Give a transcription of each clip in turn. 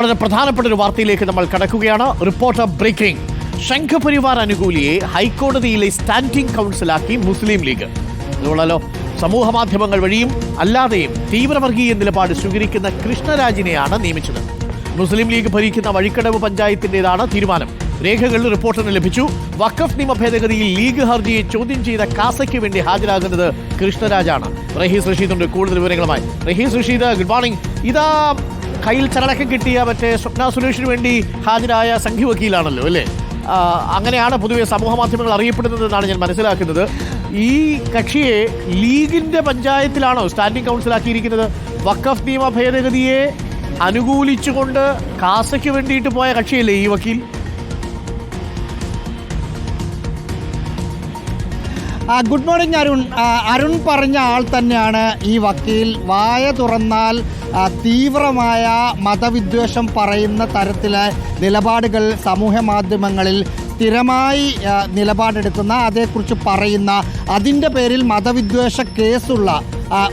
വളരെ പ്രധാനപ്പെട്ട ഒരു വാർത്തയിലേക്ക് നമ്മൾ കടക്കുകയാണ്. Reporter breaking. സംഘപരിവാർ അനുകൂലിയെ ഹൈക്കോടതിയിലെ സ്റ്റാൻഡിംഗ് കൗൺസിലാക്കി മുസ്ലിം ലീഗ്. അതുകൊണ്ടല്ലോ സമൂഹ മാധ്യമങ്ങൾ വഴിയും അല്ലാതെയും തീവ്രവർഗീയ നിലപാട് സ്വീകരിക്കുന്ന കൃഷ്ണരാജിനെയാണ് നിയമിച്ചത്. മുസ്ലിം ലീഗ് ഭരിക്കുന്ന വഴിക്കടവ് പഞ്ചായത്തിൻ്റെതാണ് തീരുമാനം. രേഖകൾ റിപ്പോർട്ടറിന് ലഭിച്ചു. വഖഫ് നിയമ ഭേദഗതിയിൽ ലീഗ് ഹർജിയെ ചോദ്യം ചെയ്ത കാസയ്ക്ക് വേണ്ടി ഹാജരാകുന്നത് കൃഷ്ണരാജാണ്. റഹീസ് റഷീദുണ്ട് കൂടുതൽ വിവരങ്ങളുമായി. Rahees Rasheed, good morning. ഇതാ കയ്യിൽ ചരടക്കം കിട്ടിയ മറ്റേ സ്വപ്ന സുരേഷിന് വേണ്ടി ഹാജരായ സംഘി വക്കീലാണല്ലോ അല്ലേ? അങ്ങനെയാണ് പൊതുവെ സമൂഹ മാധ്യമങ്ങൾ അറിയപ്പെടുന്നതെന്നാണ് ഞാൻ മനസ്സിലാക്കുന്നത്. ഈ കക്ഷിയെ ലീഗിന്റെ പഞ്ചായത്തിലാണോ സ്റ്റാൻഡിംഗ് കൗൺസിലാക്കിയിരിക്കുന്നത്? വഖഫ് നിയമ ഭേദഗതിയെ അനുകൂലിച്ചുകൊണ്ട് കാസയ്ക്ക് വേണ്ടിയിട്ട് പോയ കക്ഷിയല്ലേ ഈ വക്കീൽ? Good morning Arun. അരുൺ പറഞ്ഞ ആൾ തന്നെയാണ് ഈ വക്കീൽ. വായ തുറന്നാൽ തീവ്രമായ മതവിദ്വേഷം പറയുന്ന തരത്തിലെ നിലപാടുകൾ സമൂഹ മാധ്യമങ്ങളിൽ സ്ഥിരമായി നിലപാടെടുക്കുന്ന, അതേക്കുറിച്ച് പറയുന്ന, അതിൻ്റെ പേരിൽ മതവിദ്വേഷ കേസുള്ള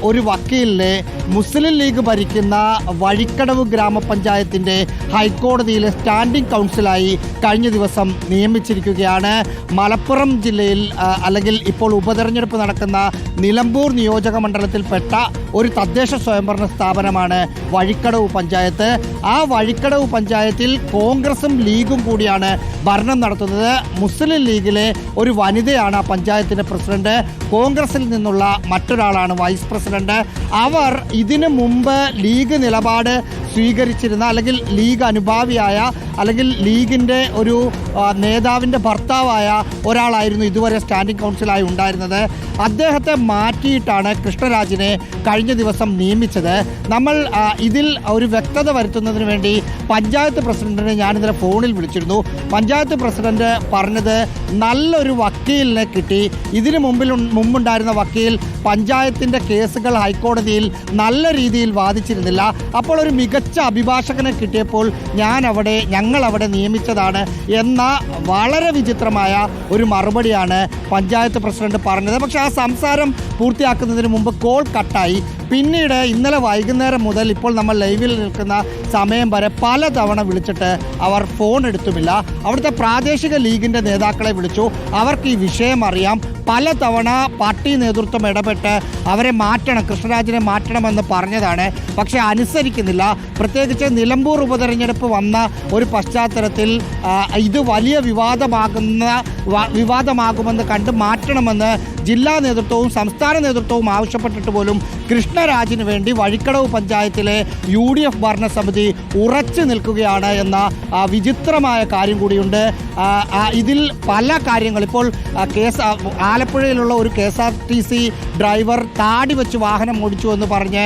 ഒരു വക്കീലിനെ മുസ്ലിം ലീഗ് ഭരിക്കുന്ന വഴിക്കടവ് ഗ്രാമപഞ്ചായത്തിൻ്റെ ഹൈക്കോടതിയിലെ സ്റ്റാൻഡിംഗ് കൗൺസിലായി കഴിഞ്ഞ ദിവസം നിയമിച്ചിരിക്കുകയാണ്. മലപ്പുറം ജില്ലയിൽ അല്ലെങ്കിൽ ഇപ്പോൾ ഉപതെരഞ്ഞെടുപ്പ് നടക്കുന്ന നിലമ്പൂർ നിയോജക മണ്ഡലത്തിൽപ്പെട്ട ഒരു തദ്ദേശ സ്വയംഭരണ സ്ഥാപനമാണ് വഴിക്കടവ് പഞ്ചായത്ത്. ആ വഴിക്കടവ് പഞ്ചായത്തിൽ കോൺഗ്രസും ലീഗും കൂടിയാണ് ഭരണം നടത്തുന്നത്. മുസ്ലിം ലീഗിലെ ഒരു വനിതയാണ് ആ പഞ്ചായത്തിൻ്റെ പ്രസിഡന്റ്. കോൺഗ്രസിൽ നിന്നുള്ള മറ്റൊരാളാണ് വൈസ് പ്രസിഡന്റ്. അവർ ഇതിനു മുമ്പ് ലീഗ് നിലപാട് സ്വീകരിച്ചിരുന്ന, അല്ലെങ്കിൽ ലീഗ് അനുഭാവിയായ, അല്ലെങ്കിൽ ലീഗിൻ്റെ ഒരു നേതാവിൻ്റെ ഭർത്താവായ ഒരാളായിരുന്നു ഇതുവരെ സ്റ്റാൻഡിംഗ് കൗൺസിലായി ഉണ്ടായിരുന്നത്. അദ്ദേഹത്തെ മാറ്റിയിട്ടാണ് കൃഷ്ണരാജിനെ കഴിഞ്ഞ ദിവസം നിയമിച്ചത്. നമ്മൾ ഇതിൽ ഒരു വ്യക്തത വരുത്തുന്നതിന് വേണ്ടി പഞ്ചായത്ത് പ്രസിഡന്റിനെ ഞാനിന്നലെ ഫോണിൽ വിളിച്ചിരുന്നു. പഞ്ചായത്ത് പ്രസിഡന്റ് പറഞ്ഞത് നല്ലൊരു വക്കീലിനെ കിട്ടി. ഇതിനു മുമ്പുണ്ടായിരുന്ന വക്കീൽ പഞ്ചായത്തിൻ്റെ കേസുകൾ ഹൈക്കോടതിയിൽ നല്ല രീതിയിൽ വാദിച്ചിരുന്നില്ല. അപ്പോൾ ഒരു മികച്ച അഭിഭാഷകനെ കിട്ടിയപ്പോൾ ഞങ്ങൾ അവിടെ നിയമിച്ചതാണ് എന്ന വളരെ വിചിത്രമായ ഒരു മറുപടിയാണ് പഞ്ചായത്ത് പ്രസിഡന്റ് പറഞ്ഞത്. പക്ഷേ ആ സംസാരം പൂർത്തിയാക്കുന്നതിന് മുമ്പ് കോൾ കട്ടായി. പിന്നീട് ഇന്നലെ വൈകുന്നേരം മുതൽ ഇപ്പോൾ നമ്മൾ ലൈവിൽ നിൽക്കുന്ന സമയം വരെ പലതവണ വിളിച്ചിട്ട് അവർ ഫോൺ എടുത്തുമില്ല. അവിടുത്തെ പ്രാദേശിക ലീഗിൻ്റെ നേതാക്കളെ വിളിച്ചു. അവർക്ക് ഈ വിഷയം അറിയാം. പലതവണ പാർട്ടി നേതൃത്വം ഇടപെട്ട് അവരെ മാറ്റണം, കൃഷ്ണരാജിനെ മാറ്റണമെന്ന് പറഞ്ഞതാണ്. പക്ഷേ അനുസരിക്കുന്നില്ല. പ്രത്യേകിച്ച് നിലമ്പൂർ ഉപതെരഞ്ഞെടുപ്പ് വന്ന ഒരു പശ്ചാത്തലത്തിൽ ഇത് വലിയ വിവാദമാകുമെന്ന് കണ്ട് മാറ്റണമെന്ന് ജില്ലാ നേതൃത്വവും സംസ്ഥാന നേതൃത്വവും ആവശ്യപ്പെട്ടിട്ട് പോലും കൃഷ്ണരാജിന് വേണ്ടി വഴിക്കടവ് പഞ്ചായത്തിലെ UDF ഭരണസമിതി ഉറച്ചു നിൽക്കുകയാണ് എന്ന വിചിത്രമായ കാര്യം കൂടിയുണ്ട്. ഇതിൽ പല കാര്യങ്ങൾ ഇപ്പോൾ ആലപ്പുഴയിലുള്ള ഒരു KSRTC ഡ്രൈവർ താടി വെച്ച് വാഹനം ഓടിച്ചു എന്ന് പറഞ്ഞ്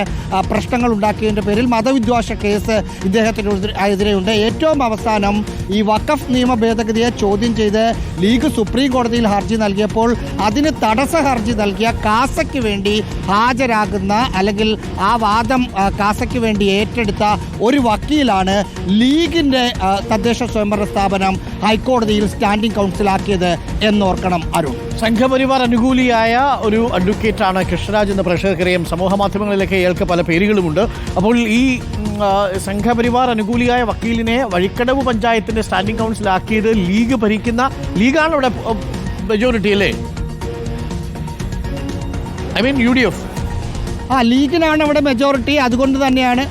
പ്രശ്നങ്ങൾ ഉണ്ടാക്കിയതിൻ്റെ പേരിൽ മതവിദ്വേഷ കേസ് ഇദ്ദേഹത്തിനെതിരെയുണ്ട്. ഏറ്റവും അവസാനം ഈ വഖഫ് നിയമ ഭേദഗതിയെ ചോദ്യം ചെയ്ത് ലീഗ് സുപ്രീം കോടതിയിൽ ഹർജി നൽകിയപ്പോൾ അതിന് തടസ്സ ഹർജി നൽകിയ കാസയ്ക്ക് വേണ്ടി ഹാജരാകുന്ന, അല്ലെങ്കിൽ ആ വാദം കാസയ്ക്ക് വേണ്ടി ഏറ്റെടുത്ത ഒരു വക്കീലാണ് ലീഗിൻ്റെ തദ്ദേശ സ്വയംഭരണ സ്ഥാപനം ഹൈക്കോടതിയിൽ സ്റ്റാൻഡിംഗ് കൗൺസിലാക്കിയത് എന്നോർക്കണം അരുൺ. സംഘപരിവാർ അനുകൂലിയായ ഒരു അഡ്വക്കേറ്റാണ് കൃഷ്ണരാജ് എന്ന പ്രേക്ഷകരെയും സമൂഹ മാധ്യമങ്ങളിലൊക്കെ അയാൾക്ക് പല പേരുകളുമുണ്ട്. അപ്പോൾ ഈ സംഘപരിവാർ അനുകൂലിയായ വക്കീലിനെ വഴിക്കടവ് പഞ്ചായത്തിൻ്റെ സ്റ്റാൻഡിംഗ് കൗൺസിലാക്കിയത് ലീഗ് ഭരിക്കുന്ന ലീഗാണ് ഇവിടെ മെജോറിറ്റി അല്ലേ? UDF. ലീഗിനാണ് അവിടെ മെജോറിറ്റി. അതുകൊണ്ട് തന്നെയാണ്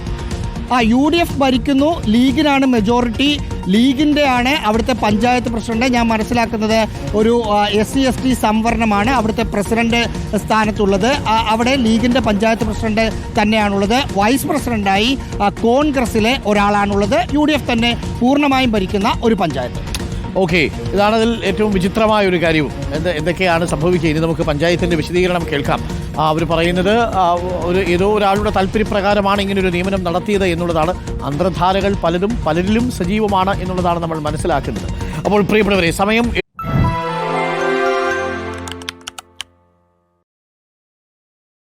UDF ഭരിക്കുന്നു, ലീഗിനാണ് മെജോറിറ്റി. ലീഗിൻ്റെയാണ് അവിടുത്തെ പഞ്ചായത്ത് പ്രസിഡന്റ്. ഞാൻ മനസ്സിലാക്കുന്നത് ഒരു SC/ST സംവരണമാണ് അവിടുത്തെ പ്രസിഡന്റ് സ്ഥാനത്തുള്ളത്. അവിടെ ലീഗിൻ്റെ പഞ്ചായത്ത് പ്രസിഡന്റ് തന്നെയാണുള്ളത്. വൈസ് പ്രസിഡന്റായി കോൺഗ്രസിലെ ഒരാളാണുള്ളത്. UDF തന്നെ പൂർണ്ണമായും ഭരിക്കുന്ന ഒരു പഞ്ചായത്ത്. ഓക്കെ, ഇതാണ് അതിൽ ഏറ്റവും വിചിത്രമായ ഒരു കാര്യവും. എന്തൊക്കെയാണ് സംഭവിക്കുക? ഇനി നമുക്ക് പഞ്ചായത്തിൻ്റെ വിശദീകരണം കേൾക്കാം. അവർ പറയുന്നത് ഏതോ ഒരാളുടെ താല്പര്യപ്രകാരമാണ് ഇങ്ങനൊരു നിയമനം നടത്തിയത് എന്നുള്ളതാണ്. അന്തർധാരകൾ പലരിലും സജീവമാണ് എന്നുള്ളതാണ് നമ്മൾ മനസ്സിലാക്കുന്നത്. അപ്പോൾ പ്രിയപ്പെട്ടവരെ, സമയം